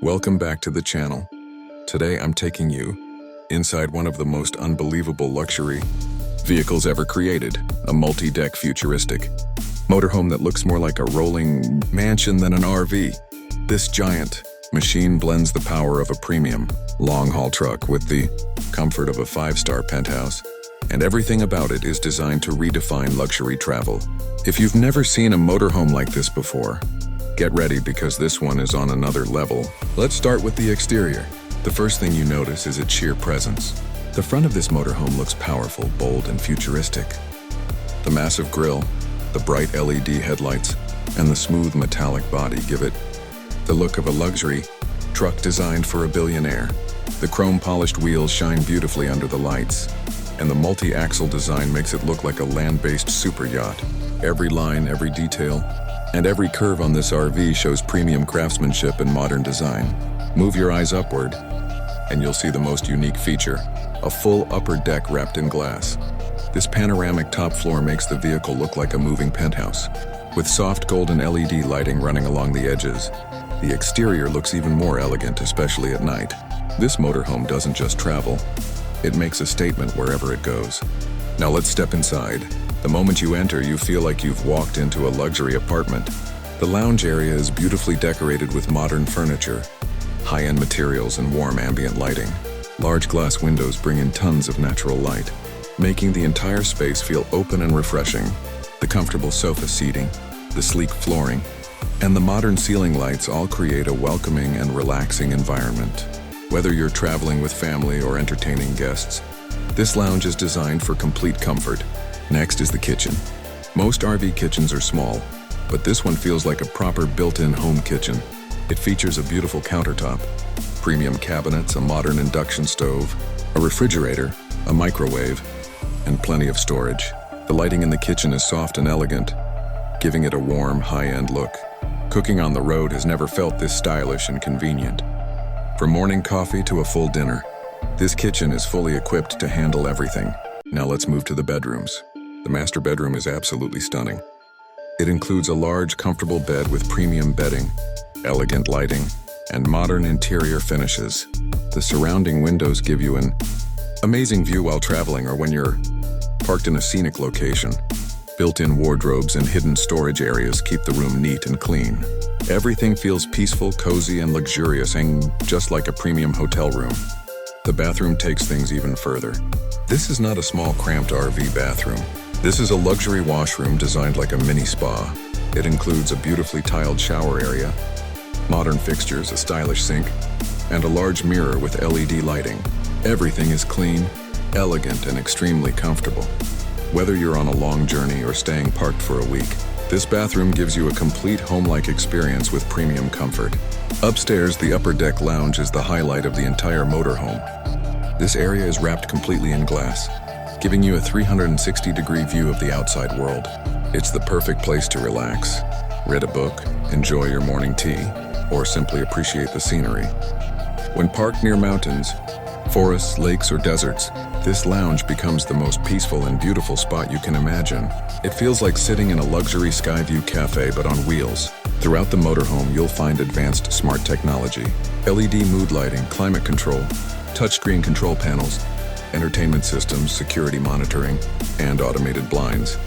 Welcome back to the channel. Today I'm taking you inside one of the most unbelievable luxury vehicles ever created, a multi-deck futuristic motorhome that looks more like a rolling mansion than an RV. This giant machine blends the power of a premium long-haul truck with the comfort of a five-star penthouse, and everything about it is designed to redefine luxury travel. If you've never seen a motorhome like this before, get ready because this one is on another level. Let's start with the exterior. The first thing you notice is its sheer presence. The front of this motorhome looks powerful, bold, and futuristic. The massive grille, the bright LED headlights, and the smooth metallic body give it the look of a luxury truck designed for a billionaire. The chrome-polished wheels shine beautifully under the lights, and the multi-axle design makes it look like a land-based super yacht. Every line, every detail, and every curve on this RV shows premium craftsmanship and modern design. Move your eyes upward, and you'll see the most unique feature, a full upper deck wrapped in glass. This panoramic top floor makes the vehicle look like a moving penthouse. With soft golden LED lighting running along the edges, the exterior looks even more elegant, especially at night. This motorhome doesn't just travel, it makes a statement wherever it goes. Now let's step inside. The moment you enter, you feel like you've walked into a luxury apartment. The lounge area is beautifully decorated with modern furniture, high-end materials, and warm ambient lighting. Large glass windows bring in tons of natural light, making the entire space feel open and refreshing. The comfortable sofa seating, the sleek flooring, and the modern ceiling lights all create a welcoming and relaxing environment. Whether you're traveling with family or entertaining guests, this lounge is designed for complete comfort. Next is the kitchen. Most RV kitchens are small, but this one feels like a proper built-in home kitchen. It features a beautiful countertop, premium cabinets, a modern induction stove, a refrigerator, a microwave, and plenty of storage. The lighting in the kitchen is soft and elegant, giving it a warm, high-end look. Cooking on the road has never felt this stylish and convenient. From morning coffee to a full dinner, this kitchen is fully equipped to handle everything. Now let's move to the bedrooms. The master bedroom is absolutely stunning. It includes a large, comfortable bed with premium bedding, elegant lighting, and modern interior finishes. The surrounding windows give you an amazing view while traveling or when you're parked in a scenic location. Built-in wardrobes and hidden storage areas keep the room neat and clean. Everything feels peaceful, cozy, and luxurious, and just like a premium hotel room. The bathroom takes things even further. This is not a small, cramped RV bathroom. This is a luxury washroom designed like a mini spa. It includes a beautifully tiled shower area, modern fixtures, a stylish sink, and a large mirror with LED lighting. Everything is clean, elegant, and extremely comfortable. Whether you're on a long journey or staying parked for a week, this bathroom gives you a complete home-like experience with premium comfort. Upstairs, the upper deck lounge is the highlight of the entire motorhome. This area is wrapped completely in glass, giving you a 360-degree view of the outside world. It's the perfect place to relax, read a book, enjoy your morning tea, or simply appreciate the scenery. When parked near mountains, forests, lakes, or deserts, this lounge becomes the most peaceful and beautiful spot you can imagine. It feels like sitting in a luxury Skyview cafe but on wheels. Throughout the motorhome, you'll find advanced smart technology, LED mood lighting, climate control, touchscreen control panels, entertainment systems, security monitoring, and automated blinds.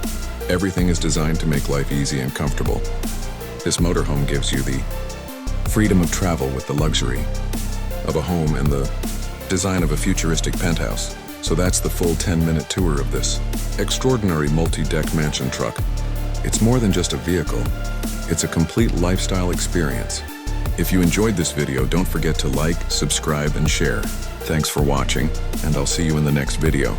Everything is designed to make life easy and comfortable. This motorhome gives you the freedom of travel with the luxury of a home and the design of a futuristic penthouse. So that's the full 10-minute tour of this extraordinary multi-deck mansion truck. It's more than just a vehicle. It's a complete lifestyle experience. If you enjoyed this video, don't forget to like, subscribe, and share. Thanks for watching, and I'll see you in the next video.